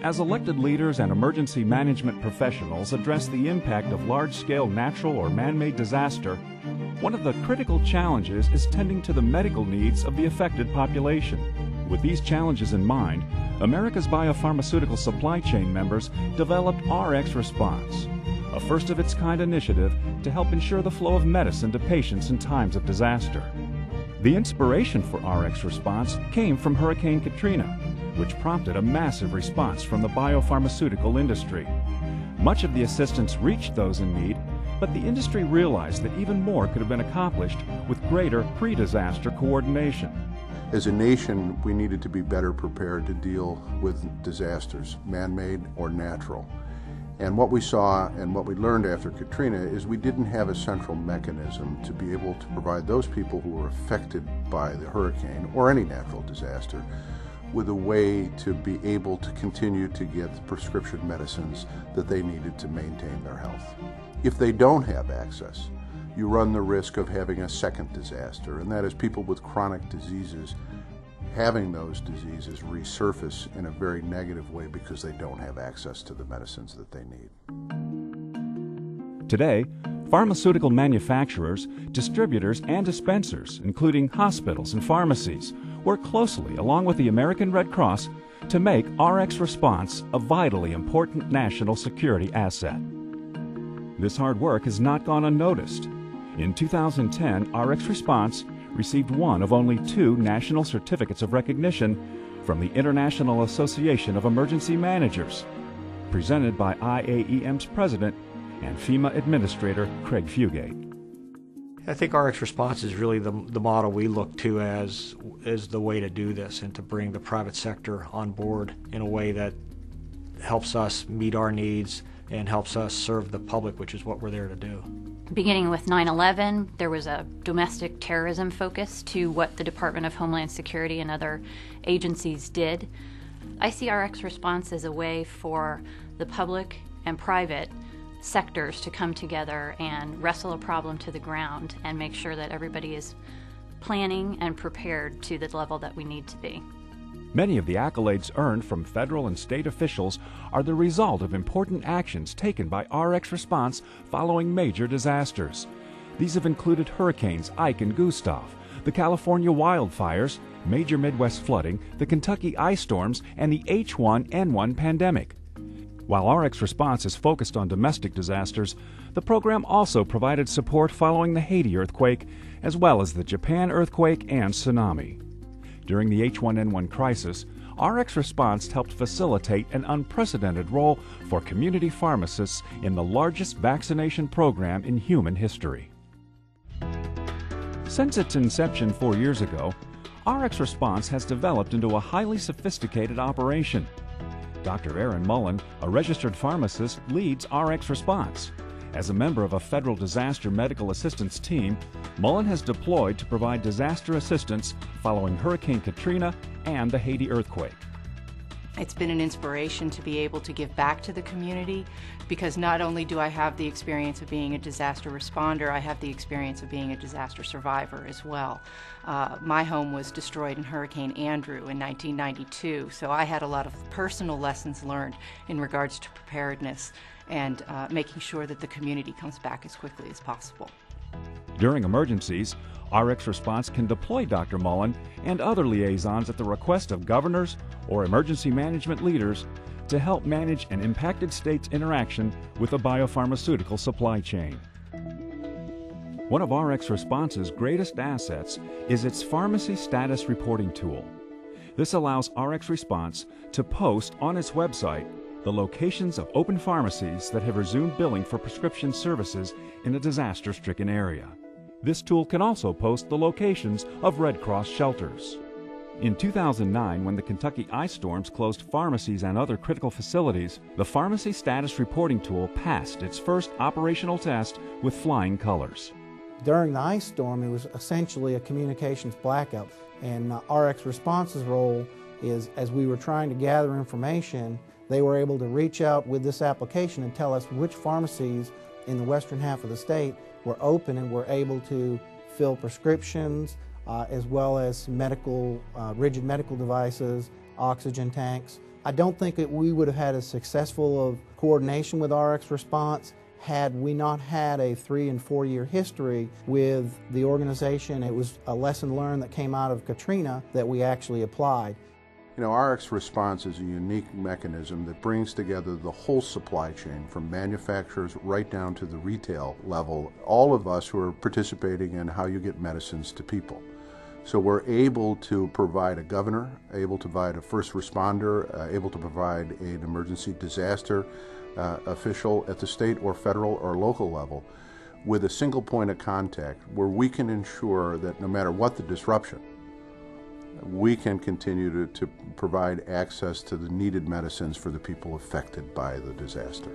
As elected leaders and emergency management professionals address the impact of large-scale natural or man-made disaster, one of the critical challenges is tending to the medical needs of the affected population. With these challenges in mind, America's biopharmaceutical supply chain members developed RX Response, a first-of-its-kind initiative to help ensure the flow of medicine to patients in times of disaster. The inspiration for RX Response came from Hurricane Katrina, which prompted a massive response from the biopharmaceutical industry. Much of the assistance reached those in need, but the industry realized that even more could have been accomplished with greater pre-disaster coordination. As a nation, we needed to be better prepared to deal with disasters, man-made or natural. And what we saw and what we learned after Katrina is we didn't have a central mechanism to be able to provide those people who were affected by the hurricane or any natural disaster with a way to be able to continue to get the prescription medicines that they needed to maintain their health. If they don't have access, you run the risk of having a second disaster, and that is people with chronic diseases having those diseases resurface in a very negative way because they don't have access to the medicines that they need. Today, pharmaceutical manufacturers, distributors, and dispensers, including hospitals and pharmacies, work closely along with the American Red Cross to make RX Response a vitally important national security asset. This hard work has not gone unnoticed. In 2010, RX Response received one of only 2 national certificates of recognition from the International Association of Emergency Managers, presented by IAEM's president and FEMA Administrator Craig Fugate. I think RX Response is really the model we look to as the way to do this and to bring the private sector on board in a way that helps us meet our needs and helps us serve the public, which is what we're there to do. Beginning with 9/11, there was a domestic terrorism focus to what the Department of Homeland Security and other agencies did. I see RX Response as a way for the public and private sectors to come together and wrestle a problem to the ground and make sure that everybody is planning and prepared to the level that we need to be. Many of the accolades earned from federal and state officials are the result of important actions taken by RX Response following major disasters. These have included hurricanes Ike and Gustav, the California wildfires, major Midwest flooding, the Kentucky ice storms, and the H1N1 pandemic. While RX Response is focused on domestic disasters, the program also provided support following the Haiti earthquake, as well as the Japan earthquake and tsunami. During the H1N1 crisis, RX Response helped facilitate an unprecedented role for community pharmacists in the largest vaccination program in human history. Since its inception 4 years ago, RX Response has developed into a highly sophisticated operation. Dr. Aaron Mullen, a registered pharmacist, leads RX Response. As a member of a federal disaster medical assistance team, Mullen has deployed to provide disaster assistance following Hurricane Katrina and the Haiti earthquake. It's been an inspiration to be able to give back to the community because not only do I have the experience of being a disaster responder, I have the experience of being a disaster survivor as well. My home was destroyed in Hurricane Andrew in 1992, so I had a lot of personal lessons learned in regards to preparedness and making sure that the community comes back as quickly as possible. During emergencies, RX Response can deploy Dr. Mullen and other liaisons at the request of governors or emergency management leaders to help manage an impacted state's interaction with the biopharmaceutical supply chain. One of RX Response's greatest assets is its pharmacy status reporting tool. This allows RX Response to post on its website the locations of open pharmacies that have resumed billing for prescription services in a disaster-stricken area. This tool can also post the locations of Red Cross shelters. In 2009, when the Kentucky ice storms closed pharmacies and other critical facilities, the Pharmacy Status Reporting Tool passed its first operational test with flying colors. During the ice storm, it was essentially a communications blackout, and RX Response's role is, as we were trying to gather information, they were able to reach out with this application and tell us which pharmacies in the western half of the state were open and were able to fill prescriptions, as well as medical, rigid medical devices, oxygen tanks, I don't think that we would have had a successful of coordination with RX Response had we not had a 3- and 4-year history with the organization. It was a lesson learned that came out of Katrina that we actually applied. You know, RX Response is a unique mechanism that brings together the whole supply chain, from manufacturers right down to the retail level, all of us who are participating in how you get medicines to people. So we're able to provide a governor, able to provide a first responder, able to provide an emergency disaster official at the state or federal or local level with a single point of contact where we can ensure that no matter what the disruption, we can continue to provide access to the needed medicines for the people affected by the disaster.